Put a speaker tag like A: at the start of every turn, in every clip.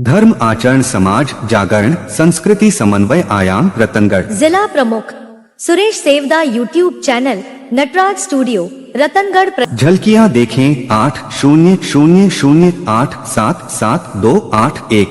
A: धर्म आचरण समाज जागरण संस्कृति समन्वय आयाम रतनगढ़।
B: जिला प्रमुख Suresh Sevda YouTube channel Nataraj studio Ratangarh.
A: झलकियां देखें 8000087728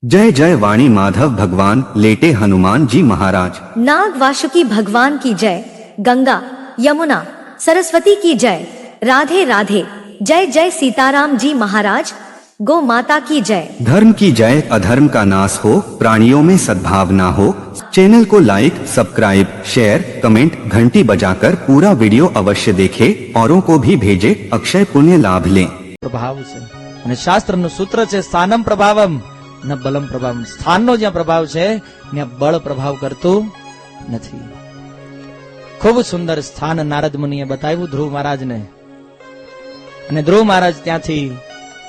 A: जय जय वाणी माधव भगवान लेटे हनुमान जी महाराज।
B: नाग वासुकी भगवान की जय। गंगा यमुना सरस्वती की जय। राधे राधे। जय जय सीताराम जी महाराज। गौ माता की जय।
A: धर्म की जय। अधर्म का नाश हो, प्राणियों में सद्भावना हो। चैनल को लाइक, सब्सक्राइब, शेयर, कमेंट, घंटी बजाकर पूरा वीडियो अवश्य देखे, औरों को भी भेजे, अक्षय पुण्य लाभ लें।
C: प्रभाव છે અને શાસ્ત્રનું સૂત્ર છે સ્થાનમ પ્રભાવમ ન બલમ પ્રભાવમ। સ્થાનનો જ્યાં પ્રભાવ છે ત્યાં બળ પ્રભાવ કરતું નથી। ખૂબ સુંદર સ્થાન નારદ મુનિએ બતાવ્યું ધ્રુવ મહારાજને, અને ધ્રુવ મહારાજ ત્યાંથી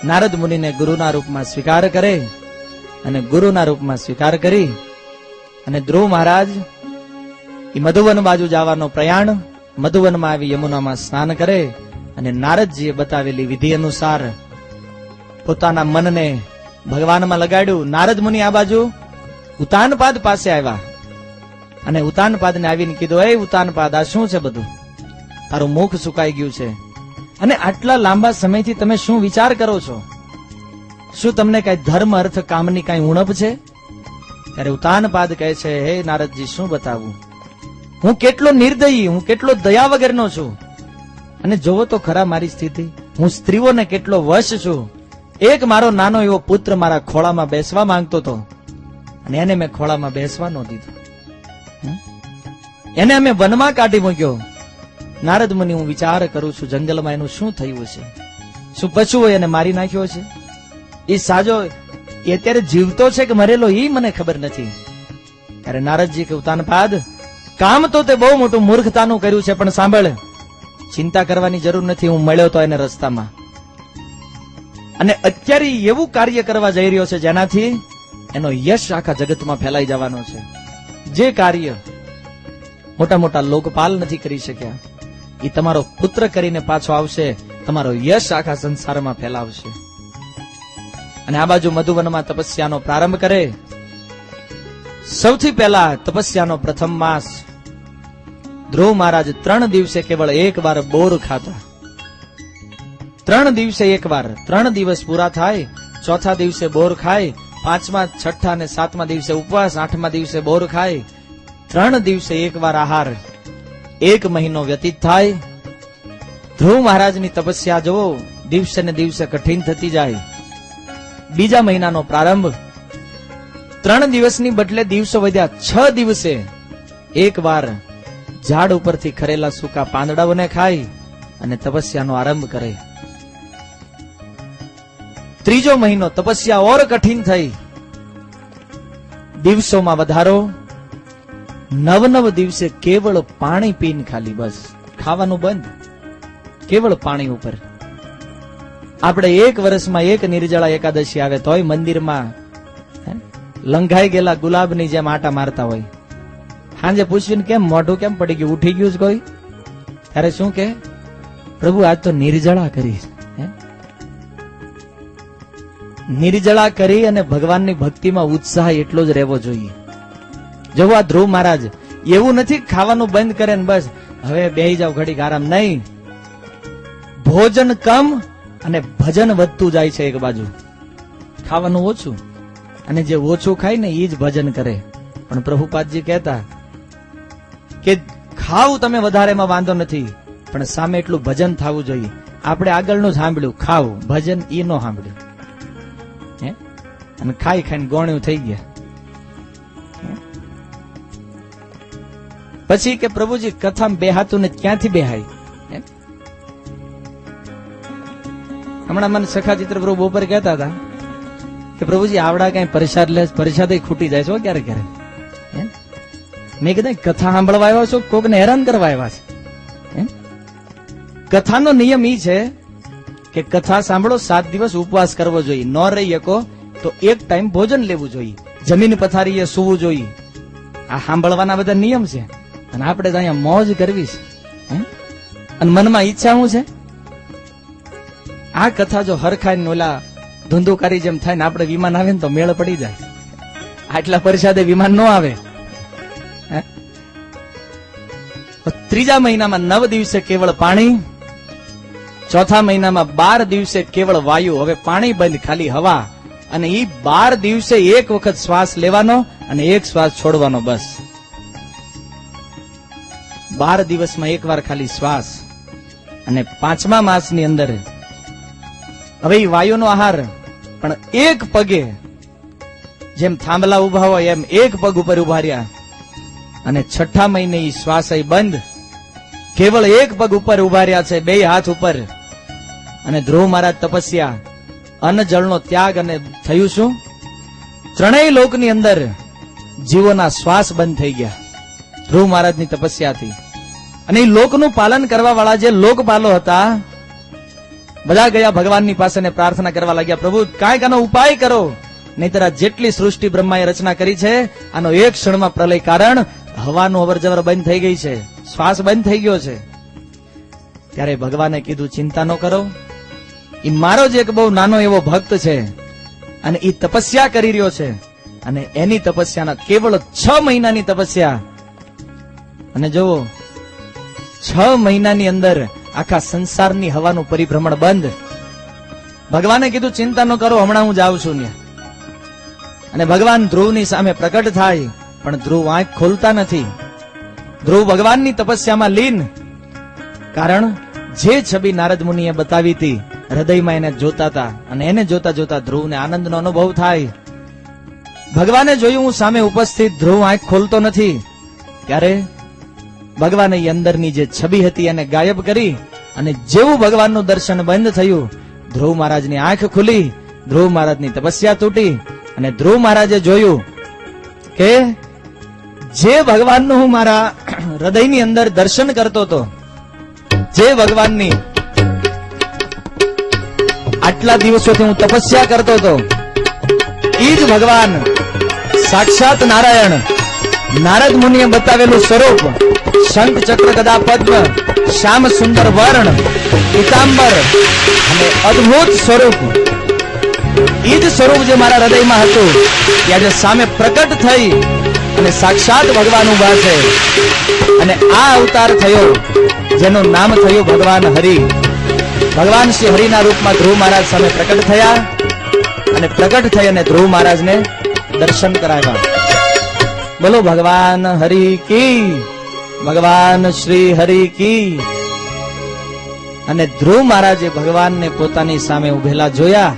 C: નારદ મુનિને ગુરુના રૂપમાં સ્વીકાર કરે, અને ગુરુના રૂપમાં સ્વીકાર કરી અને ધ્રુવ મહારાજ એ મધુવન બાજુ જવાનો પ્રયાણ, મધુવનમાં આવી યમુનામાં સ્નાન કરે અને નારદજીએ બતાવેલી વિધિ અનુસાર પોતાના મનને ભગવાનમાં લગાડ્યું। નારદ મુનિ આ બાજુ ઉતાનપાદ પાસે આવ્યા અને ઉતાનપાદને આવીને કીધું, એ ઉતાનપાદ, આ શું છે બધું? તારું મુખ સુકાઈ ગયું છે અને આટલા લાંબા સમયથી તમે શું વિચાર કરો છો? શું તમને કઈ ધર્મ અર્થ કામની કઈ ઉણપ છે? ત્યારે ઉતાનપાદ કહે છે, હે નારદજી, શું બતાવું? હું કેટલો નિર્દયી, હું કેટલો દયા વગરનો છું, અને જોવો તો ખરા મારી સ્થિતિ। હું સ્ત્રીઓને કેટલો વશ છું। એક મારો નાનો એવો પુત્ર મારા ખોળામાં બેસવા માંગતો હતો અને એને મેં ખોળામાં બેસવા ન દીધો, એને અમે વનમાં કાઢી મૂક્યો। નારદ મુનિ, હું વિચાર કરું છું જંગલમાં એનું શું થયું છે? શું પશુઓ એને મારી નાખ્યો છે? એ સાજો એ અત્યારે જીવતો છે કે મરેલો એ મને ખબર નથી। ત્યારે નારદજી કે ઉતાનપાદ, કામ તો તે બહુ મોટું મૂર્ખતાનું કર્યું છે, પણ સાંભળ, ચિંતા કરવાની જરૂર નથી। હું મળ્યો તો એને રસ્તામાં, અને અત્યારે એવું કાર્ય કરવા જઈ રહ્યો છે જેનાથી એનો યશ આખા જગતમાં ફેલાઈ જવાનો છે। જે કાર્ય મોટા મોટા લોકપાલ નથી કરી શક્યા, એ તમારો પુત્ર કરીને પાછો આવશે, તમારો યશ આખા સંસારમાં ફેલાવશે। અને આ બાજુ મધુવનમાં તપસ્યાનો પ્રારંભ કરે। સૌથી પહેલા તપસ્યાનો પ્રથમ માસ ધ્રુવ મહારાજ 3 દિવસે કેવળ એક વાર બોર ખાતા। 3 દિવસે એક વાર, 3 દિવસ પૂરા થાય, ચોથા દિવસે બોર ખાય, 5મા, 6ઠા અને 7મા દિવસે ઉપવાસ, 8મા દિવસે બોર ખાય। 3 દિવસે એક વાર આહાર। 1 મહિનો વ્યતીત થાય। ધ્રુવ મહારાજની તપસ્યા જુઓ, દિવસે ને દિવસે કઠિન થતી જાય। બીજા મહિનાનો પ્રારંભ। 3 દિવસની બદલે દિવસો વધ્યા। 6 દિવસે એક વાર ઝાડ ઉપરથી ખરેલા સૂકા પાંદડાઓને ખાય અને તપસ્યાનો આરંભ કરે। 3જો મહિનો તપસ્યા ઓર કઠિન થઈ। દિવસોમાં વધારો। 9 દિવસે કેવળ પાણી પીને ખાલી, બસ ખાવાનું બંધ, કેવળ પાણી ઉપર। આપણે 1 વર્ષમાં 1 નિર્જળા એકાદશી આવે તોય મંદિરમાં લંઘાઈ ગયેલા ગુલાબની જેમ આટા મારતા હોય। સાંજે પૂછવીને, કેમ મોઢું કેમ પડી ગયું, ઉઠી ગયું કોઈ? ત્યારે શું કે, પ્રભુ આજ તો નિર્જળા કરી। નિર્જળા કરી અને ભગવાનની ભક્તિમાં ઉત્સાહ એટલો જ રહેવો જોઈએ। જો આ ધ્રુવ મહારાજ એવું નથી ખાવાનું બંધ કરે ને બસ હવે બેહી જાવ ઘડીક આરામ, નહીં। ભોજન કમ અને ભજન વધતું જાય છે। એક બાજુ ખાવાનું ઓછું, અને જે ઓછું ખાય ને એ જ ભજન કરે। પણ પ્રભુપાદજી કહેતા કે ખાવું તમે વધારેમાં વાંધો નથી, પણ સામે એટલું ભજન થવું જોઈએ। આપણે આગળનું જ સાંભળ્યું, ખાવું, ભજન એ નો સાંભળ્યું, અને ખાઈ ખાઈને ગોણ્યું થઈ ગયા। પછી કે પ્રભુજી કથામાં બેહાતું ને ક્યાંથી બેહાય? હમણાં મને સખા ચિત્ર પ્રભુ બપોર કહેતા હતા કે પ્રભુજી આવડા કઈ પ્રસાદ લે, પ્રસાદ ખૂટી જાય છે ક્યારેક ક્યારેક। મેં કીધું, કથા સાંભળવા આવ્યા છો, કોકને હેરાન કરવા આવ્યા છે? કથાનો નિયમ ઈ છે કે કથા સાંભળો, 7 દિવસ ઉપવાસ કરવો જોઈએ, ન રહી શકો તો 1 ટાઈમ ભોજન લેવું જોઈએ, જમીન પથારીએ સૂવું જોઈએ। આ સાંભળવાના બધા નિયમ છે, અને આપણે તો અહીંયા મોજ કરવી છે, અને મનમાં ઈચ્છા શું છે? આ કથા જો હરખાઈને ઓલા ધુંધુકારી જેમ થાય ને આપણે વિમાન આવે ને તો મેળ પડી જાય. આટલા પરસાદે વિમાન ન આવે. હે? ત્રીજા મહિનામાં 9 દિવસે કેવળ પાણી, ચોથા મહિનામાં 12 દિવસે કેવળ વાયુ. હવે પાણી બંધ, ખાલી હવા. અને ઈ 12 દિવસે એક વખત શ્વાસ લેવાનો અને એક શ્વાસ છોડવાનો, બસ. 12 દિવસમાં એક વાર ખાલી શ્વાસ. અને 5મા માસની અંદર હવે ઈ વાયુનો આહાર, પણ એક પગે, જેમ થાંભલા ઉભા હોય એમ એક પગ ઉપર ઉભા રહ્યા. અને 6ઠા મહિને ઈ શ્વાસ બંધ, કેવળ એક પગ ઉપર ઉભા રહ્યા છે, 2 હાથ ઉપર. અને ધ્રુવ મહારાજ તપસ્યા, અન્ન જળનો ત્યાગ. અને થયું શું? 3 લોકની અંદર જીવોના શ્વાસ બંધ થઈ ગયા ધ્રુવ મહારાજની તપસ્યાથી. અને એ લોકનું પાલન કરવા વાળા જે લોકપાલો હતા, બધા ગયા ભગવાનની પાસે ને પ્રાર્થના કરવા લાગ્યા, પ્રભુ કાંઈક આનો ઉપાય કરો, નહીતર આ જેટલી સૃષ્ટિ બ્રહ્માએ રચના કરી છે આનો એક ક્ષણમાં પ્રલય. કારણ હવાનું અવરજવર બંધ થઈ ગઈ છે, શ્વાસ બંધ થઈ ગયો છે. ત્યારે ભગવાને કીધું, ચિંતા ન કરો, એ મારો જ એક બહુ નાનો એવો ભક્ત છે અને એ તપસ્યા કરી રહ્યો છે. અને એની તપસ્યાના કેવળ 6 મહિનાની તપસ્યા. અને જુઓ, 6 મહિનાની અંદર આખા સંસારની હવાનું પરિભ્રમણ બંધ. ભગવાને કીધું, ચિંતા ન કરો, હમણાં હું જાઉં છું ત્યાં. અને ભગવાન ધ્રુવની સામે પ્રકટ થાય, પણ ધ્રુવ આંખ ખોલતા નથી. ધ્રુવ ભગવાનની તપસ્યામાં લીન. કારણ જે છબી નારદ મુનિએ બતાવી હતી, હૃદયમાં એને જોતા હતા. અને એને જોતા જોતા ધ્રુવને આનંદનો અનુભવ થાય. ભગવાને જોયું હું સામે ઉપસ્થિત, ધ્રુવ આંખ ખોલતો નથી. ત્યારે ભગવાને અંદરની જે છબી હતી એને ગાયબ કરી. અને જેવું ભગવાનનું દર્શન બંધ થયું, ધ્રુવ મહારાજની આંખ ખુલી, ધ્રુવ મહારાજની તપસ્યા તૂટી. અને ધ્રુવ મહારાજે જોયું કે જે ભગવાનનું હું મારા હૃદયની અંદર દર્શન કરતો હતો, જે ભગવાનની આટલા દિવસોથી હું તપસ્યા કરતો હતો, એ જ ભગવાન સાક્ષાત નારાયણ, નારદ મુનિએ બતાવેલું સ્વરૂપ, શંખ ચક્ર ગદા પદ્મ, શ્યામ સુંદર વર્ણ, પીતાંબર અને અદ્ભુત સ્વરૂપ, એ જ સ્વરૂપ જે મારા હૃદયમાં હતું, એ આજે સામે પ્રકટ થઈ અને સાક્ષાત ભગવાન ઉભા છે. અને આ અવતાર થયો જેનું નામ થયું ભગવાન હરિ. ભગવાન શ્રી હરિના રૂપમાં ધ્રુવ મહારાજ સામે પ્રકટ થયા. અને પ્રકટ થઈ અને ધ્રુવ મહારાજને દર્શન કરાવ્યા. બોલો ભગવાન હરિ કી, ભગવાન શ્રી હરિ કી. અને ધ્રુવ મહારાજે ભગવાનને પોતાની સામે ઉભેલા જોયા.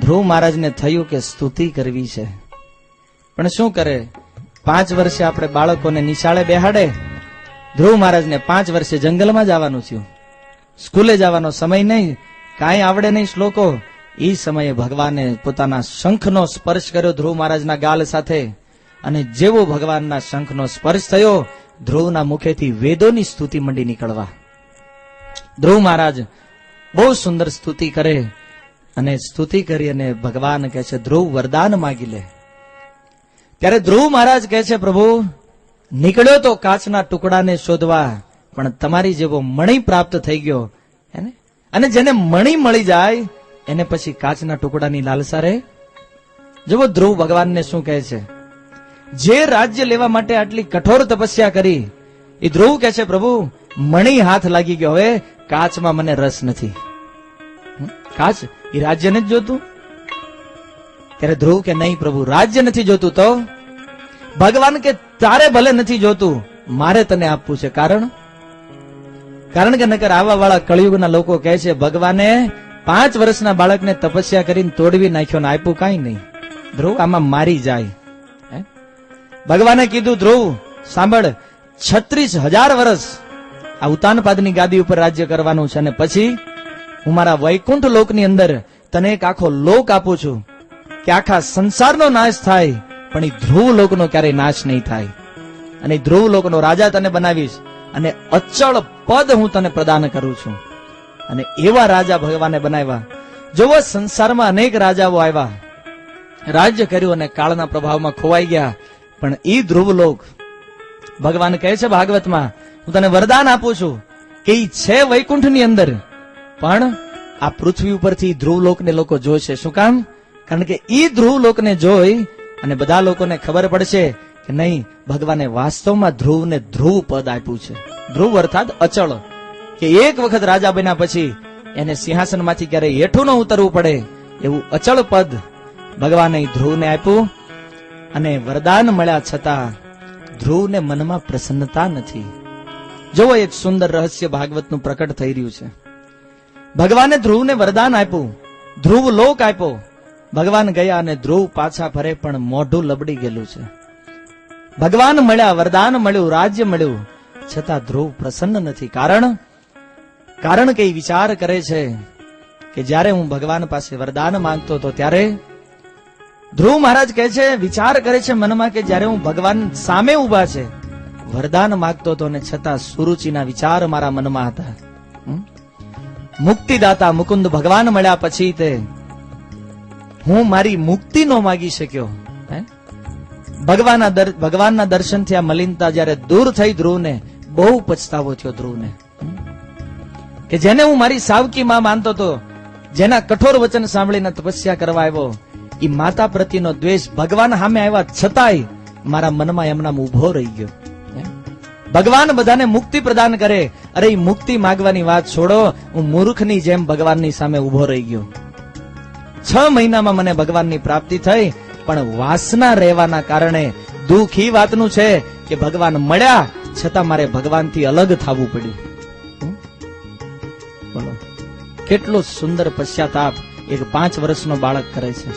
C: ધ્રુવ મહારાજને થયું કે સ્તુતિ કરવી છે, પણ શું કરે? 5 વર્ષે આપણે બાળકોને નિશાળે બેહાડે, ધ્રુવ મહારાજને 5 વર્ષે જંગલમાં જવાનું થયું. સ્કૂલે જવાનો સમય નહીં, કાંઈ આવડે નહીં શ્લોકો. એ સમયે ભગવાને પોતાના શંખનો સ્પર્શ કર્યો ધ્રુવ મહારાજના ગાલ સાથે. અને જેવો ભગવાનના શંખનો સ્પર્શ થયો, ધ્રુવના મુખેથી વેદોની સ્તુતિ મંડી નીકળવા. ધ્રુવ મહારાજ બહુ સુંદર સ્તુતિ કરે. અને સ્તુતિ કરી અને ભગવાન કહે છે, ધ્રુવ વરદાન માગી લે. ત્યારે ધ્રુવ મહારાજ કહે છે, પ્રભુ નીકળ્યો તો કાચના ટુકડાને શોધવા, પણ તમારી જેવો મણી પ્રાપ્ત થઈ ગયો. અને જેને મણી મળી જાય એને પછી કાચના ટુકડાની લાલસા રહે. જુઓ ધ્રુવ ભગવાનને શું કહે છે. જે રાજ્ય લેવા માટે આટલી કઠોર તપસ્યા કરી, એ ધ્રુવ કહે છે, પ્રભુ મણી હાથ લાગી ગયો, હવે કાચમાં મને રસ નથી. કાચ એ રાજ્ય નથી જોતું. ત્યારે ધ્રુવ કે નહીં પ્રભુ, રાજ્ય નથી જોતું તો? ભગવાન કે તારે ભલે નથી જોતું, મારે તને આપવું છે. કારણ કે નકર આવા વાળા કળિયુગના લોકો કહે છે, ભગવાને 5 વર્ષના બાળકને તપસ્યા કરીને તોડવી નાખ્યો ને આપ્યું કાંઈ નહીં. ધ્રુવ આમાં મારી જાય. ભગવાને કીધું, ધ્રુવ સાંભળ, 36,000 વર્ષ આ ઉતાનપાદની ગાદી ઉપર રાજ્ય કરવાનું છે. અને પછી હું મારા વૈકુંઠ લોકની અંદર તને એક આખો લોક આપું છું કે આખા સંસારનો નાશ થાય, પણ એ ધ્રુવ લોકનો ક્યારેય નાશ નહીં થાય. અને ધ્રુવ લોકનો રાજા તને બનાવીશ અને અચળ પદ હું તને પ્રદાન કરું છું. અને એવા રાજા ભગવાને બનાવ્યા. જોવો સંસારમાં અનેક રાજાઓ આવ્યા, રાજ્ય કર્યું અને કાળના પ્રભાવમાં ખોવાઈ ગયા. પણ એ ધ્રુવ લોક ભગવાન કહે છે ભાગવતમાં, હું તને વરદાન આપું છું કે ઈ છે વૈકુંઠની અંદર, પણ આ પૃથ્વી ઉપરથી ધ્રુવલોકને લોકો જોશે. શું કામ? કારણ કે ઈ ધ્રુવલોકને જોઈ અને બધા લોકોને ખબર પડશે કે નહીં, ભગવાને વાસ્તવમાં ધ્રુવને ધ્રુવ પદ આપ્યું છે. ધ્રુવ અર્થાત અચળ, કે એક વખત રાજા બન્યા પછી એને સિંહાસનમાંથી ક્યારેય હેઠું ન ઉતરવું પડે એવું અચળ પદ ભગવાને ધ્રુવને આપ્યું. અને વરદાન મળ્યા છતાં ધ્રુવને મનમાં પ્રસન્નતા નથી. જોવો, એક સુંદર રહસ્ય ભાગવતનું પ્રકટ થઈ રહ્યું છે. ભગવાને ધ્રુવને વરદાન આપ્યું, ધ્રુવ લોક આપ્યો. ભગવાન ગયા અને ધ્રુવ પાછા ફરે, પણ મોઢું લબડી ગયેલું છે. ભગવાન મળ્યા, વરદાન મળ્યું, રાજ્ય મળ્યું, છતાં ધ્રુવ પ્રસન્ન નથી. કારણ કે વિચાર કરે છે કે જ્યારે હું ભગવાન પાસે વરદાન માંગતો હતો ત્યારે ધ્રુવ મહારાજ કહે છે, વિચાર કરે છે મનમાં કે જ્યારે હું ભગવાન સામે ઉભા છે વરદાન માંગતો હતો ને છતાં સુરુચિના વિચાર મારા મનમાં હતા. મુક્તિદાતા મુકુંદ ભગવાન મળ્યા પછી તે હું મારી મુક્તિ નો માગી શક્યો. ભગવાનના દર્શનથી આ મલિનતા જયારે દૂર થઈ ધ્રુવને બહુ પછતાવો થયો. ધ્રુવને કે જેને હું મારી સાવકીમાં માનતો હતો, જેના કઠોર વચન સાંભળીને તપસ્યા કરવા આવ્યો, એ માતા પ્રત્યેનો દ્વેષ ભગવાન સામે આવ્યા છતાંય મારા મનમાં એમના ઉભો રહી ગયો. ભગવાન બધાને મુક્તિ પ્રદાન કરે, અરે એ મુક્તિ માંગવાની વાત છોડો, હું મૂર્ખની જેમ ભગવાનની સામે ઉભો રહી ગયો. 6 મહિનામાં મને ભગવાનની પ્રાપ્તિ થઈ, પણ વાસના રહેવાના કારણે દુઃખ એ વાતનું છે કે ભગવાન મળ્યા છતાં મારે ભગવાનથી અલગ થવું પડ્યું. બોલો, કેટલો સુંદર પશ્ચાતાપ એક 5 વર્ષનો બાળક કરે છે.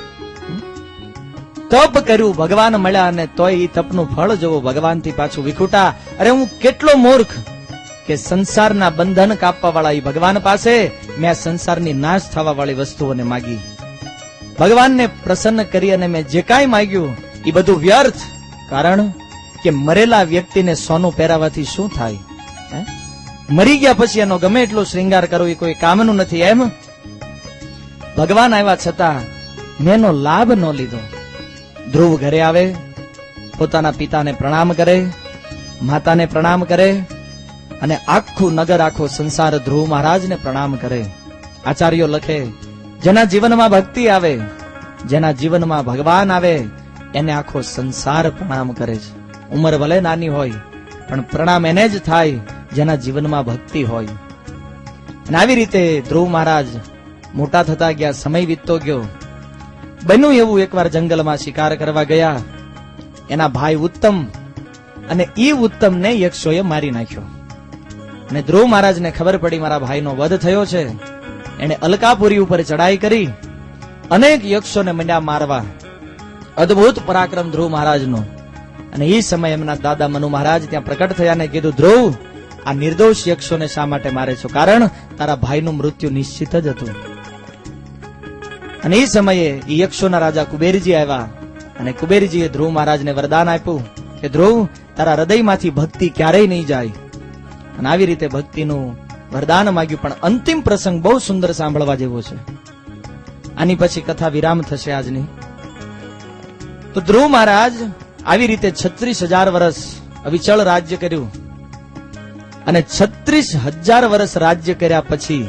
C: તપ કર્યું, ભગવાન મળ્યા, અને તોય એ તપનું ફળ જોવો, ભગવાનથી પાછું વિખૂટા. અરે હું કેટલો મૂર્ખ કે સંસારના બંધન કાપવા વાળા એ ભગવાન પાસે મેં આ સંસારની નાશ થવા વાળી વસ્તુઓને માગી. ભગવાનને પ્રસન્ન કરી અને મેં જે કાંઈ માંગ્યું એ બધું વ્યર્થ. કારણ કે મરેલા વ્યક્તિને સોનું પહેરાવાથી શું થાય? મરી ગયા પછી એનો ગમે એટલો શ્રૃંગાર કરવો એ કોઈ કામનું નથી. એમ ભગવાન આવ્યા છતાં મેં એનો લાભ ન લીધો. ધ્રુવ ઘરે આવે, પોતાના પિતાને પ્રણામ કરે, માતાને પ્રણામ કરે, અને આખું નગર, આખો સંસાર ધ્રુવ મહારાજને પ્રણામ કરે. આચાર્યો લખે, જેના જીવનમાં ભક્તિ આવે, જેના જીવનમાં ભગવાન આવે, એને આખો સંસાર પ્રણામ કરે છે. ઉંમર ભલે નાની હોય પણ પ્રણામ એને જ થાય જેના જીવનમાં ભક્તિ હોય. અને આવી રીતે ધ્રુવ મહારાજ મોટા થતા ગયા, સમય વીતતો ગયો. બન્યું એવું, એકવાર જંગલમાં શિકાર કરવા ગયા. એના ભાઈ ઉત્તમ, અને એ ઉત્તમને યક્ષોએ મારી નાખ્યો. અને ધ્રુવ મહારાજને ખબર પડી મારા ભાઈનો વધ થયો છે. એને અલકાપુરી ઉપર ચડાઈ કરી, અનેક યક્ષોને મંડ્યા મારવા. અદ્ભુત પરાક્રમ ધ્રુવ મહારાજનો. અને એ સમય એમના દાદા મનુ મહારાજ ત્યાં પ્રકટ થયા ને કીધું, ધ્રુવ, આ નિર્દોષ યક્ષોને શા માટે મારે છો? કારણ તારા ભાઈનું મૃત્યુ નિશ્ચિત જ હતું. અને એ સમયે એ યક્ષોના રાજા કુબેરજી આવ્યા, અને કુબેરજીએ ધ્રુવ મહારાજને વરદાન આપ્યું કે ધ્રુવ, તારા હૃદયમાંથી ભક્તિ ક્યારેય નહીં જાય. અને આવી રીતે ભક્તિનું વરદાન માંગ્યું. પણ અંતિમ પ્રસંગ બહુ સુંદર સાંભળવા જેવો છે. આની પછી કથા વિરામ થશે આજની. તો ધ્રુવ મહારાજ આવી રીતે 36,000 વર્ષ અવિચળ રાજ્ય કર્યું. અને 36,000 વર્ષ રાજ્ય કર્યા પછી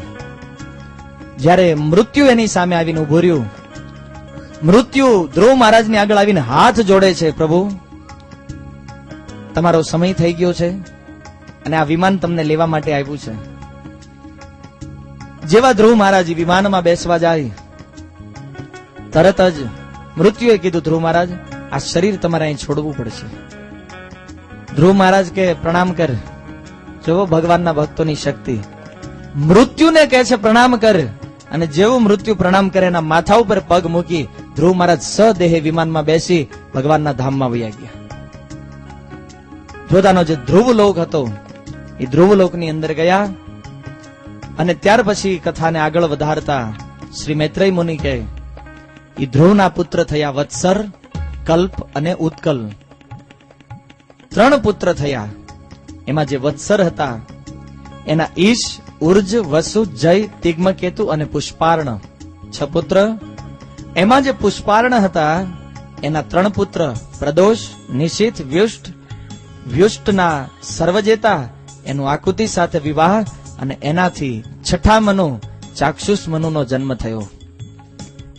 C: જ્યારે મૃત્યુ એની સામે આવીને ઉભું રહ્યું, મૃત્યુ ધ્રુવ મહારાજની આગળ આવીને હાથ જોડે છે, પ્રભુ તમારો સમય થઈ ગયો છે અને આ વિમાન તમને લેવા માટે આવ્યું છે. જેવા ધ્રુવ મહારાજ વિમાનમાં બેસવા જાય તરત જ મૃત્યુએ કીધું, ધ્રુવ મહારાજ, આ શરીર તમારે અહીં છોડવું પડશે. ધ્રુવ મહારાજ કે પ્રણામ કર. જોવો ભગવાનના ભક્તોની શક્તિ. મૃત્યુને કહે છે પ્રણામ કર, અને જેવું મૃત્યુ પ્રણામ કરે એના માથા ઉપર પગ મૂકી ધ્રુવ મહારાજ સદેહે વિમાનમાં બેસી ભગવાનના ધામમાં વયા ગયા. પોતાનો જે ધ્રુવલોક હતો એ ધ્રુવલોકની અંદર ગયા. અને ત્યાર પછી કથાને આગળ વધારતા શ્રી મૈત્રેય મુનિ કહે, એ ધ્રુવના પુત્ર થયા વત્સર, કલ્પ અને ઉત્કલ. 3 પુત્ર થયા. એમાં જે વત્સર હતા એના ઈશ, ઉર્જ, વસુ, જય, તિગ્મકેતુ અને પુષ્પાર્ણ 6 પુત્ર. એમાં જે પુષ્પાર્ણ હતા એના 3 પુત્ર પ્રદોષ, નિશિત, વ્યુષ્ટ. વ્યુષ્ટના સર્વજેતા, એનું આકૃતિ સાથે વિવાહ, અને એનાથી 6ઠા મનુ ચાક્ષુષ મનુનો જન્મ થયો.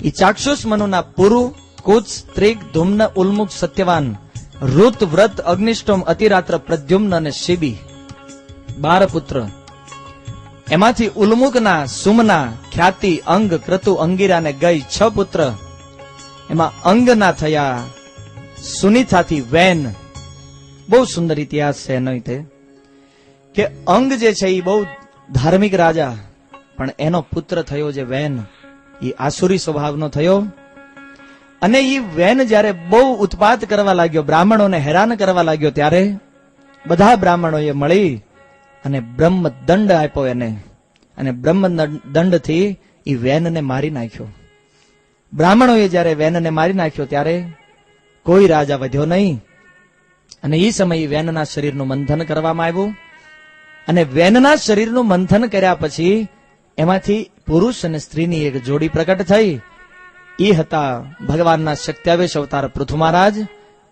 C: એ ચાક્ષુષ મનુના પુરુ, કુચ, ત્રિક, ધુમ્ન, ઉલ્મુક, સત્યવાન, ઋત, વ્રત, અગ્નિષ્ટોમ, અતિરાત્ર, પ્રદ્યુમ્ન અને શિબી 12 પુત્ર. એમાંથી ઉલ્મુકના, સુમના, ખ્યાતિ, અંગ, ક્રતુ, અંગીરા ને ગઈ 6 પુત્ર. એમાં અંગના થયા સુનીતાથી વેન. બહુ સુંદર ઇતિહાસ છે એનો કે અંગ જે છે એ બહુ ધાર્મિક રાજા, પણ એનો પુત્ર થયો જે વેન એ આસુરી સ્વભાવનો થયો. અને એ વેન જયારે બહુ ઉત્પાત કરવા લાગ્યો, બ્રાહ્મણોને હેરાન કરવા લાગ્યો, ત્યારે બધા બ્રાહ્મણોએ મળી અને બ્રહ્મ દંડ આપ્યો એને. અને બ્રહ્મ દંડથી એ વેનને મારી નાખ્યો. બ્રાહ્મણોએ જયારે વેનને મારી નાખ્યો ત્યારે કોઈ રાજા વધ્યો નહીં. અને એ સમયે વેનના શરીરનું મંથન કરવામાં આવ્યું. અને વેનના શરીરનું મંથન કર્યા પછી એમાંથી પુરુષ અને સ્ત્રીની એક જોડી પ્રકટ થઈ. એ હતા ભગવાનના શક્ત્યાવેશ અવતાર પૃથુ મહારાજ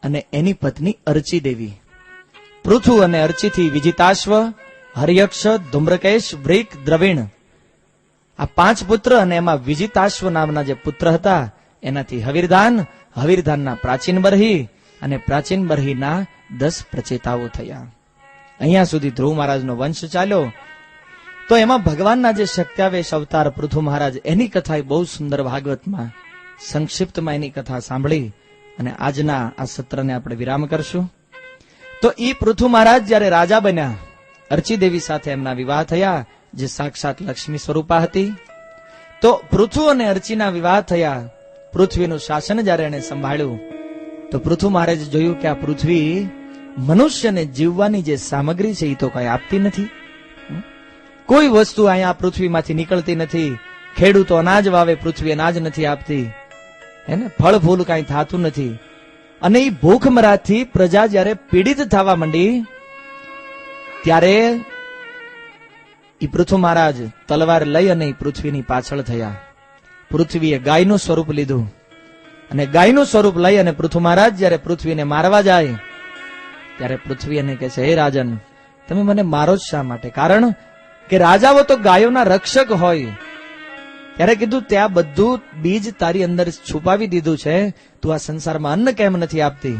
C: અને એની પત્ની અર્ચી દેવી. પૃથુ અને અર્ચીથી વિજિતાશ્વ, હરિયક્ષ, ધૂમ્રકેશ, વૃક, દ્રવિણ આ 5 પુત્ર. અને એમાં વિજિતાશ્વ નામના જે પુત્ર હતા એનાથી હવિરધાન, હવિરધાનના પ્રાચીન બરહી અને પ્રાચીન બરહીના 10 પ્રચેતાઓ થયા. અહીંયા સુધી ધ્રુવ મહારાજનો વંશ ચાલ્યો. તો એમાં ભગવાનના જે શક્ત્યાવેશ અવતાર પૃથુ મહારાજ એની કથા બહુ સુંદર ભાગવતમાં સંક્ષિપ્તમાં એની કથા સાંભળી અને આજના આ સત્રને આપણે વિરામ કરશું. તો એ પૃથુ મહારાજ જયારે રાજા બન્યા, અર્ચી દેવી સાથે એમના વિવાહ થયા જે સાક્ષાત લક્ષ્મી સ્વરૂપા હતી. તો પૃથુ અને અર્ચીના વિવાહ થયા. પૃથ્વીનું શાસન જયારે એને સંભાળ્યું તો પૃથુ મહારાજે જોયું કે આ પૃથ્વી મનુષ્યને જીવવાની જે સામગ્રી છે એ તો કઈ આપતી નથી. કોઈ વસ્તુ અહીંયા પૃથ્વીમાંથી નીકળતી નથી. ખેડૂતો અનાજ વાવે, પૃથ્વી અનાજ નથી આપતી. એને ફળ ફૂલ કઈ થતું નથી. અને એ ભૂખમરાથી પ્રજા જયારે પીડિત થવા માંડી ત્યારે એ પૃથુ મહારાજ તલવાર લઈ અને પૃથ્વીની પાછળ થયા. પૃથ્વીએ ગાયનું સ્વરૂપ લીધું અને ગાયનું સ્વરૂપ લઈ અને પૃથુ મહારાજ જયારે પૃથ્વીને મારવા જાય ત્યારે પૃથ્વી એને કહે છે, હે રાજન, તમે મને મારો જ શા માટે? કારણ કે રાજાઓ તો ગાયોના રક્ષક હોય. ત્યારે કીધું ત્યાં બધું બીજ તારી અંદર છુપાવી દીધું છે, તું આ સંસારમાં અન્ન કેમ નથી આપતી?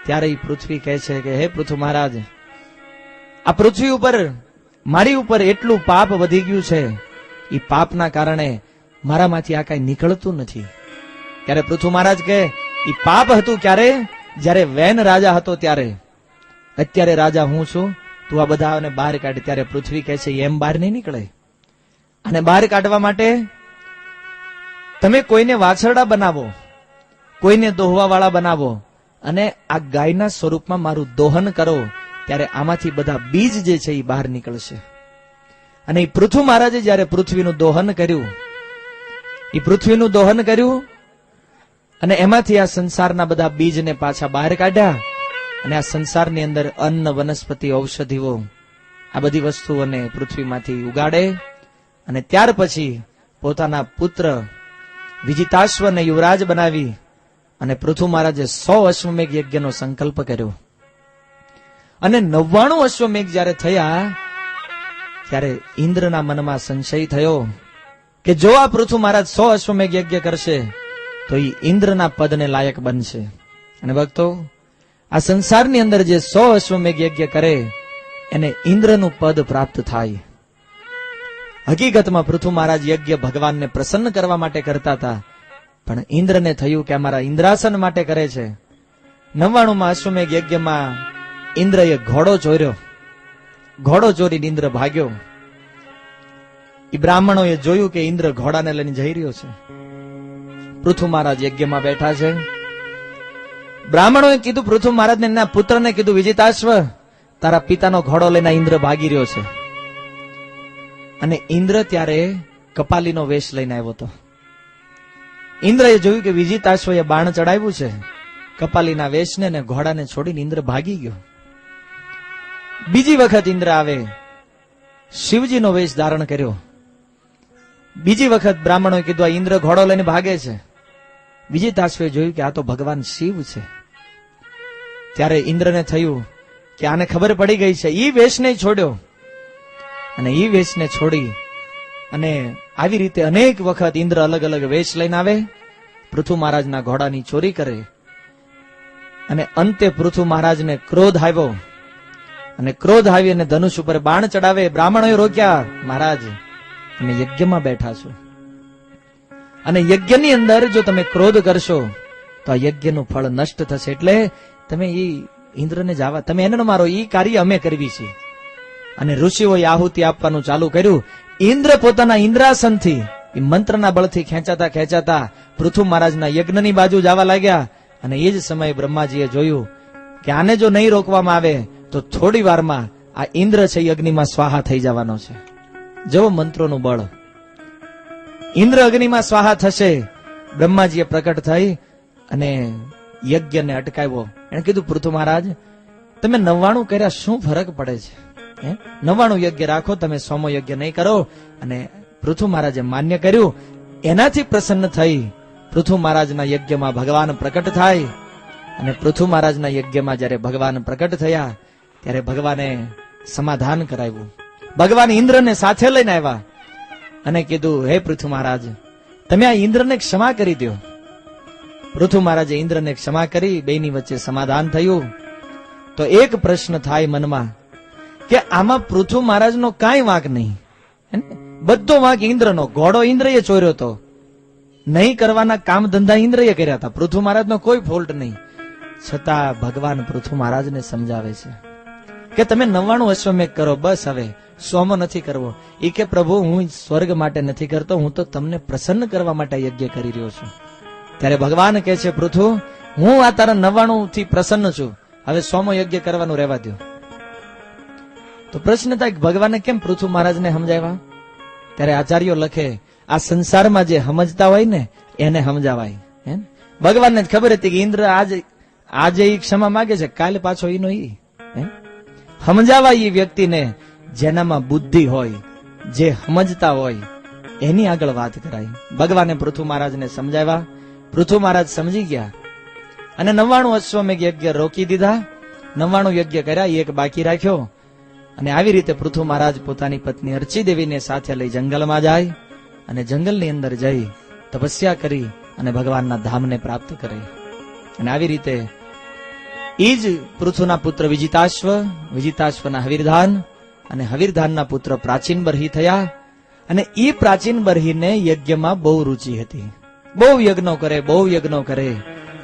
C: ત્યારે એ પૃથ્વી કહે છે કે હે પૃથુ મહારાજ, આ પૃથ્વી ઉપર મારી ઉપર એટલું પાપ વધી ગયું છે, એ પાપના કારણે મારામાંથી આ કઈ નીકળતું નથી. ત્યારે પૃથુ મહારાજ કહે એ પાપ હતું ક્યારે? જ્યારે વેન રાજા હતો ત્યારે. અત્યારે રાજા હું છું, તું આ બધાને બહાર કાઢ. ત્યારે પૃથ્વી કહે છે એમ બહાર નહીં નીકળે. અને બહાર કાઢવા માટે તમે કોઈને વાછરડા બનાવો, કોઈને દોહવા વાળા બનાવો અને આ ગાયના સ્વરૂપમાં મારું દોહન કરો, ત્યારે આમાંથી બધા બીજ જે છે એ બહાર નીકળશે. અને એ પૃથુ મહારાજે જયારે પૃથ્વીનું દોહન કર્યું, એ પૃથ્વીનું દોહન કર્યું અને એમાંથી આ સંસારના બધા બીજને પાછા બહાર કાઢ્યા. અને આ સંસારની અંદર અન્ન, વનસ્પતિ, ઔષધિઓ આ બધી વસ્તુઓને પૃથ્વીમાંથી ઉગાડે. અને ત્યાર પછી પોતાના પુત્ર વિજિતાશ્વને યુવરાજ બનાવી અને પૃથુ મહારાજે 100 અશ્વમેઘ યજ્ઞનો સંકલ્પ કર્યો. અને 99 અશ્વમેઘ જયારે થયા ત્યારે ઇન્દ્રના મનમાં સંશય થયો કે જો આ પૃથુ મહારાજ 100 અશ્વમેઘ યજ્ઞ કરશે તો એ ઇન્દ્રના પદને લાયક બનશે. અને ભક્તો, આ સંસારની અંદર જે 100 અશ્વમેઘ યજ્ઞ કરે એને ઇન્દ્રનું પદ પ્રાપ્ત થાય. હકીકતમાં પૃથુ મહારાજ યજ્ઞ ભગવાનને પ્રસન્ન કરવા માટે કરતા હતા, પણ ઇન્દ્રને થયું કે અમારા ઇન્દ્રાસન માટે કરે છે. 99માં અશ્વમેઘ યજ્ઞમાં ઇન્દ્રએ ઘોડો ચોર્યો. ઘોડો ચોરીને ઇન્દ્ર ભાગ્યો. એ બ્રાહ્મણોએ જોયું કે ઇન્દ્ર ઘોડાને લઈને જઈ રહ્યો છે. પૃથુ મહારાજ યજ્ઞમાં બેઠા છે. બ્રાહ્મણોએ કીધું પૃથુ મહારાજને, એના પુત્રને કીધું, વિજિતાશ્વ, તારા પિતાનો ઘોડો લઈને ઇન્દ્ર ભાગી રહ્યો છે. અને ઇન્દ્ર ત્યારે કપાલીનો વેશ લઈને આવ્યો હતો. ઇન્દ્રએ જોયું કે વિજિતાશ્વએ બાણ ચડાવ્યું છે, કપાલીના વેશને ને ઘોડાને છોડીને ઇન્દ્ર ભાગી ગયો. બીજી વખત ઇન્દ્ર આવે, શિવજીનો વેશ ધારણ કર્યો. બીજી વખત બ્રાહ્મણોએ કીધું આ ઇન્દ્ર ઘોડો લઈને ભાગે છે. વિજિતાશ્વએ જોયું કે આ તો ભગવાન શિવ છે. ત્યારે ઇન્દ્રને થયું કે આને ખબર પડી ગઈ છે. ઈ વેશને છોડ્યો અને ઈ વેશને છોડી અને આવી રીતે અનેક વખત ઇન્દ્ર અલગ અલગ વેશ લઈને આવે, પૃથુ મહારાજના ઘોડાની ચોરી કરે, અને અંતે પૃથુ મહારાજને ક્રોધ આવ્યો, અને ક્રોધ આવી અને ધનુષ ઉપર બાણ ચડાવે. બ્રાહ્મણોએ રોક્યા, મહારાજ તમે યજ્ઞમાં બેઠા છો, અને યજ્ઞની અંદર જો તમે ક્રોધ કરશો તો આ યજ્ઞનું ફળ નષ્ટ થશે, એટલે તમે એ ઇન્દ્રને જવા, તમે એને ન મારો, એ કાર્ય અમે કરવી છે. અને ઋષિઓએ આહુતિ આપવાનું ચાલુ કર્યું. ઇન્દ્ર પોતાના ઇન્દ્રાસનથી એ મંત્રના બળથી ખેંચાતા ખેંચાતા પૃથુ મહારાજના યજ્ઞની બાજુ જવા લાગ્યા. અને એ જ સમયે બ્રહ્માજીએ જોયું કે આને જો નહીં રોકવામાં આવે તો થોડી વારમાં આ ઇન્દ્ર છે એ અગ્નિમાં સ્વાહા થઈ જવાનો છે. જો મંત્રોનું બળ, ઇન્દ્ર અગ્નિમાં સ્વાહા થશે. બ્રહ્માજીએ પ્રકટ થઈ અને યજ્ઞને અટકાવ્યો. એને કીધું, પૃથુ મહારાજ તમે 99 કર્યા, શું ફરક પડે છે? 99 યજ્ઞ રાખો, તમે 100મો યજ્ઞ નહીં કરો. અને પૃથુ મહારાજે માન્ય કર્યું. એનાથી પ્રસન્ન થઈ પૃથુ મહારાજના યજ્ઞમાં ભગવાન પ્રકટ થાય. અને પૃથુ મહારાજના યજ્ઞમાં જયારે ભગવાન પ્રકટ થયા ત્યારે ભગવાને સમાધાન કરાવ્યું. ભગવાન ઇન્દ્રને સાથે લઈને આવ્યા અને કીધું, હે પૃથુ મહારાજ તમે આ ઇન્દ્રને ક્ષમા કરી દો. પૃથુ મહારાજે ઇન્દ્રને ક્ષમા કરી, બેની વચ્ચે સમાધાન થયું. તો એક પ્રશ્ન થાય મનમાં કે આમાં પૃથુ મહારાજનો કાંઈ વાંક નહીં, બધો વાંક ઇન્દ્રનો. ઘોડો ઇન્દ્રએ ચોર્યો હતો, નહીં કરવાના કામ ધંધા ઇન્દ્રએ કર્યા હતા, પૃથુ મહારાજનો કોઈ ફોલ્ટ નહીં. છતાં ભગવાન પૃથુ મહારાજને સમજાવે છે કે તમે 99 અશ્વમેઘ કરો, બસ હવે 100મો નથી કરવો. એ કે પ્રભુ હું સ્વર્ગ માટે નથી કરતો, હું તો તમને પ્રસન્ન કરવા માટે યજ્ઞ કરી રહ્યો છું. ત્યારે ભગવાન કહે છે, પૃથુ હું આ તારા 99 થી પ્રસન્ન છું, હવે 100મો યજ્ઞ કરવાનું રહેવા દો. તો પ્રશ્ન થાય ભગવાને કેમ પૃથુ મહારાજને સમજાવ્યા? ત્યારે આચાર્યો લખે, આ સંસારમાં જે સમજતા હોય ને એને સમજાવાય. ભગવાનને જ ખબર હતી કે ઇન્દ્ર આજે ઈ ક્ષમા માંગે છે, કાલે પાછો ઈનો ઈ સમજાવાય. એ વ્યક્તિને જેનામાં બુદ્ધિ હોય, જે સમજતા હોય એની આગળ વાત કરાય. ભગવાને પૃથુ મહારાજને સમજાવ્યા. પૃથુ મહારાજ સમજી ગયા અને 99 અશ્વમેઘ યજ્ઞ રોકી દીધા. 99 યજ્ઞ કર્યા, એક બાકી રાખ્યો. અને આવી રીતે પૃથુ મહારાજ પોતાની પત્ની અર્ચી દેવીને સાથે લઈ જંગલમાં જાય અને જંગલની અંદર જઈ તપસ્યા કરી અને ભગવાનના ધામને પ્રાપ્ત કરે. અને આવી રીતે એ જ પૃથુના પુત્ર વિજિતાશ્વ, વિજિતાશ્વના હવીરધાન અને હવીરધાનના પુત્ર પ્રાચીન બરહી થયા. અને એ પ્રાચીન બરહીને યજ્ઞમાં બહુ રુચિ હતી, બહુ યજ્ઞો કરે, બહુ યજ્ઞો કરે.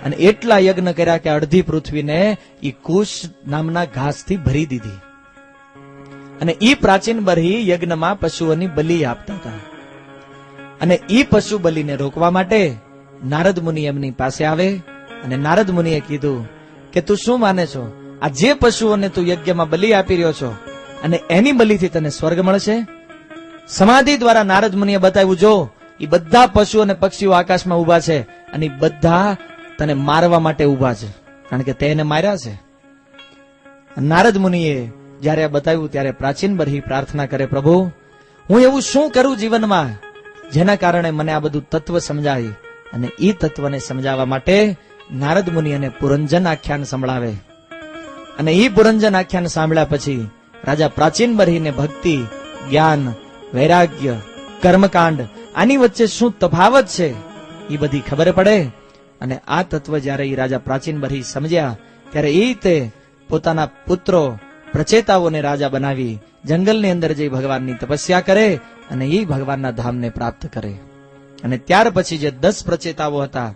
C: અને એટલા યજ્ઞ કર્યા કે અડધી પૃથ્વીને એ કુશ નામના ઘાસથી ભરી દીધી. અને ઈ પ્રાચીન બરહી યજ્ઞમાં પશુઓની બલિ આપતા હતા. અને ઈ પશુ બલિને રોકવા માટે નારદ મુનિ એમની પાસે આવે અને નારદ મુનિએ કીધું કે તું શું માને છો, આ જે પશુઓને તું યજ્ઞમાં બલિ આપી રહ્યો છો અને એની બલિથી તને સ્વર્ગ મળશે? સમાધિ દ્વારા નારદ મુનિએ બતાવ્યું, જો એ બધા પશુઓ અને પક્ષીઓ આકાશમાં ઉભા છે અને બધા તને મારવા માટે ઉભા છે, કારણ કે તેને માર્યા છે. નારદ મુનિએ જયારે આ બતાવ્યું ત્યારે પ્રાચીન બરહી પ્રાર્થના કરે, પ્રભુ હું એવું શું કરું જીવનમાં જેના કારણે મને આ બધું તત્વ સમજાય? અને એ તત્વને સમજાવવા માટે નારદ મુનિ અને પુરંજન આખ્યાન સંભળાવે. અને એ પુરંજન આખ્યાન સાંભળ્યા પછી રાજા પ્રાચીન બરહીને ભક્તિ, જ્ઞાન, વૈરાગ્ય, કર્મકાંડ આની વચ્ચે શું તફાવત છે એ બધી ખબર પડે. અને આ તત્વ જયારે એ રાજા પ્રાચીન બરહી સમજ્યા ત્યારે એ રીતે પોતાના પુત્રો પ્રચેતાઓને રાજા બનાવી જંગલની અંદર જઈ ભગવાનની તપસ્યા કરે અને એ ભગવાનના ધામને પ્રાપ્ત કરે. અને ત્યાર પછી જે 10 પ્રચેતાઓ હતા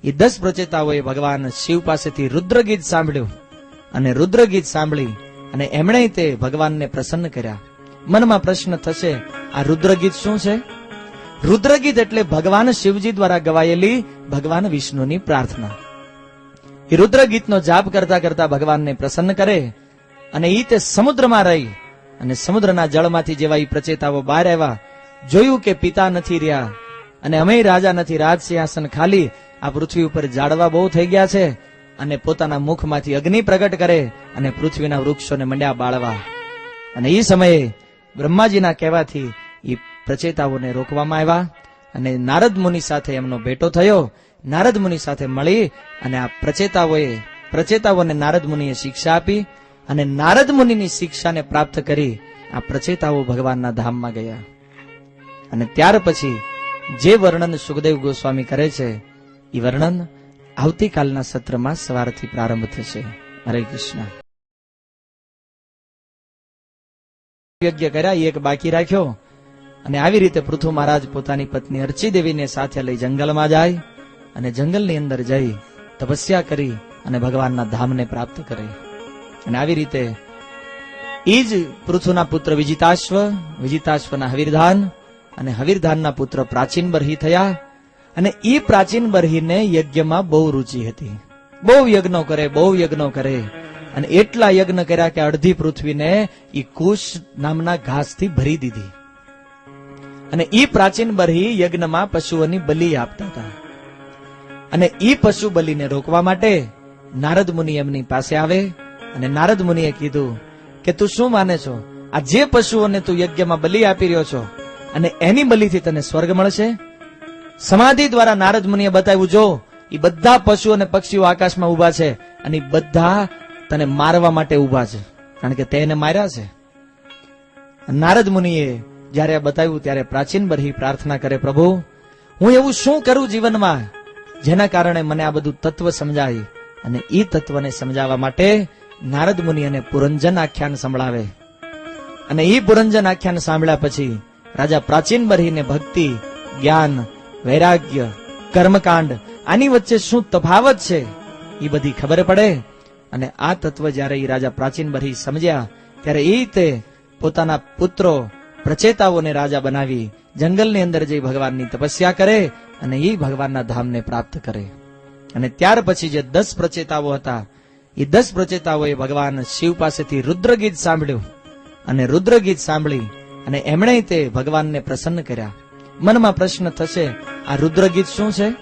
C: એ 10 પ્રચેતાઓએ ભગવાન શિવ પાસેથી રુદ્રગીત સાંભળ્યું અને રુદ્રગીત સાંભળી અને એમણે તે ભગવાનને પ્રસન્ન કર્યા. મનમાં પ્રશ્ન થશે, આ રુદ્રગીત શું છે? રુદ્રગીત એટલે ભગવાન શિવજી દ્વારા ગવાયેલી ભગવાન વિષ્ણુની પ્રાર્થના. એ રુદ્રગીતનો જાપ કરતા કરતા ભગવાનને પ્રસન્ન કરે અને ઈ તે સમુદ્રમાં રહી અને સમુદ્રના જળમાંથી જેવા ઈ પ્રચેતાઓ બહાર આવ્યા, જોયું કે પિતા નથી રહ્યા અને અમે રાજા નથી, રાજ સિંહાસન ખાલી, આ પૃથ્વી ઉપર ઝાડવા બહુ થઈ ગયા છે. અને પોતાના મુખમાંથી અગ્નિ પ્રગટ કરે અને પૃથ્વીના વૃક્ષોને મંડ્યા બાળવા. અને એ સમયે બ્રહ્માજીના કહેવાથી એ પ્રચેતાઓને રોકવામાં આવ્યા અને નારદ મુનિ સાથે એમનો ભેટો થયો. નારદ મુનિ સાથે મળી અને આ પ્રચેતાઓને નારદ મુનિએ શિક્ષા આપી અને નારદ મુનિની શિક્ષાને પ્રાપ્ત કરી આ પ્રચેતાઓ ભગવાનના ધામમાં ગયા. અને ત્યાર પછી જે વર્ણન સુખદેવ ગોસ્વામી કરે છે એ વર્ણન આવતીકાલના સત્રમાં સવારથી પ્રારંભ થશે. હરે કૃષ્ણ. યજ્ઞ કર્યા, એક બાકી રાખ્યો, અને આવી રીતે પૃથુ મહારાજ પોતાની પત્ની અર્ચી દેવીને સાથે લઈ જંગલમાં જાય અને જંગલની અંદર જઈ તપસ્યા કરી અને ભગવાનના ધામને પ્રાપ્ત કરે. અને આવી રીતે એ જ પૃથુના પુત્ર વિજિતાશ્વ, વિજિતાશ્વના હવીરધાન અને હવીરધાનના પુત્ર પ્રાચીન બરહી થયા. અને એ પ્રાચીન બરહીને યજ્ઞમાં બહુ રુચિ હતી. બહુ યજ્ઞો કરે, બહુ યજ્ઞો કરે, અને એટલા યજ્ઞ કર્યા કે અડધી પૃથ્વીને ઈ કુશ નામના ઘાસથી ભરી દીધી. અને ઈ પ્રાચીન બરહી યજ્ઞમાં પશુઓની બલિ આપતા હતા. અને ઈ પશુ બલિને રોકવા માટે નારદ મુનિ એમની પાસે આવે અને નારદ મુનિએ કીધું કે તું શું માને છો, આ જે પશુઓને તું યજ્ઞમાં બલિ આપી રહ્યો છો અને એની બલિથી તને સ્વર્ગ મળશે? સમાધિ દ્વારા નારદ મુનિએ બતાવ્યું, જો એ બધા પશુઓ અને પક્ષીઓ આકાશમાં ઉભા છે અને બધા તને મારવા માટે ઉભા છે, કારણ કે તેને માર્યા છે. નારદ મુનિએ જયારે આ બતાવ્યું ત્યારે પ્રાચીન બરહી પ્રાર્થના કરે, પ્રભુ હું એવું શું કરું જીવનમાં જેના કારણે મને આ બધું તત્વ સમજાય? અને એ તત્વને સમજાવવા માટે નારદ મુનિ અને પુરંજન આખ્યાન સંભળાવે. અને એ પુરંજન આખ્યાન સાંભળ્યા પછી રાજા પ્રાચીન બરહીને ભક્તિ, જ્ઞાન, વૈરાગ્ય, કર્મકાંડ આની વચ્ચે શું તફાવત છે એ બધી ખબર પડે. અને આ તત્વ જયારે એ રાજા પ્રાચીન બરહી સમજ્યા ત્યારે એ તે પોતાના પુત્રો પ્રચેતાઓને રાજા બનાવી જંગલની અંદર જઈ ભગવાનની તપસ્યા કરે અને એ ભગવાનના ધામને પ્રાપ્ત કરે. અને ત્યાર પછી જે 10 પ્રચેતાઓ હતા એ 10 પ્રચેતાઓએ ભગવાન શિવ પાસેથી રુદ્રગીત સાંભળ્યું. અને રુદ્રગીત સાંભળી અને એમણે તે ભગવાનને પ્રસન્ન કર્યા. મનમાં પ્રશ્ન થશે, આ રુદ્રગીત શું છે?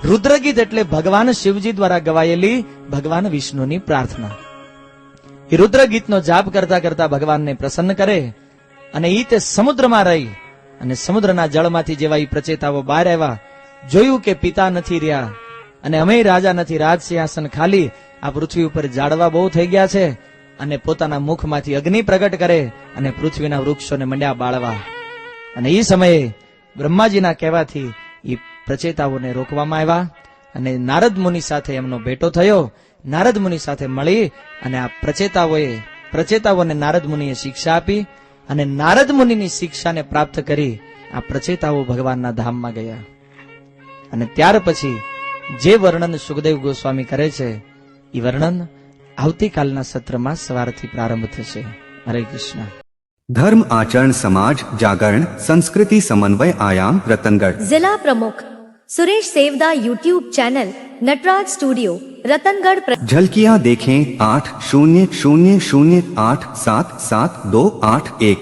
C: રુદ્રગીત એટલે ભગવાન શિવજી દ્વારા ગવાયેલી ભગવાન વિષ્ણુની પ્રાર્થના. એ રુદ્રગીતનો જાપ કરતા કરતા ભગવાનને પ્રસન્ન કરે. અને ઈ તે સમુદ્રમાં રહી અને સમુદ્રના જળમાંથી જેવા ઈ પ્રચેતાઓ બહાર આવ્યા, જોયું કે પિતા નથી રહ્યા અને અમે રાજા નથી, રાજ સિંહાસન ખાલી, આ પૃથ્વી ઉપર ઝાડવા બહુ થઈ ગયા છે. અને પોતાના મુખમાંથી અગ્નિ પ્રગટ કરે અને પૃથ્વીના વૃક્ષોને મંડ્યા બાળવા. અને એ સમયે બ્રહ્માજીના કહેવાથી એ પ્રચેતાઓને રોકવામાં આવ્યા. અને નારદ મુનિ સાથે એમનો ભેટો થયો. નારદ મુનિ સાથે મળી અને આ પ્રચેતાઓને નારદ મુનિએ શિક્ષા આપી. અને નારદ મુનિની શિક્ષાને પ્રાપ્ત કરી આ પ્રચેતાઓ ભગવાનના ધામમાં ગયા. અને ત્યાર પછી જે વર્ણન સુખદેવ ગોસ્વામી કરે છે એ વર્ણન આવતીકાલના સત્રમાં સવારથી પ્રારંભ થશે. હરે કૃષ્ણ.
A: धर्म आचरण समाज जागरण संस्कृति समन्वय आयाम रतनगढ़.
B: जिला प्रमुख Suresh Sevda YouTube channel Nataraj studio Ratangarh.
A: झलकियां देखें 8000877281.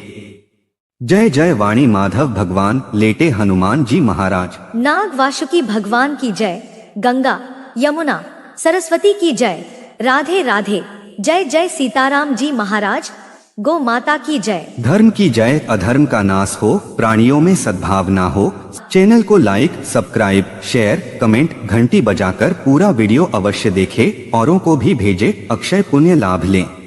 A: जय जय वाणी माधव भगवान लेटे हनुमान जी महाराज.
B: नाग वासुकी भगवान की जय. गंगा यमुना सरस्वती की जय. राधे राधे. जय जय सीताराम जी महाराज. गौ माता की जय.
A: धर्म की जय, अधर्म का नाश हो, प्राणियों में सद्भावना हो. चैनल को लाइक, सब्सक्राइब, शेयर, कमेंट, घंटी बजाकर पूरा वीडियो अवश्य देखें, औरों को भी भेजें, अक्षय पुण्य लाभ लें.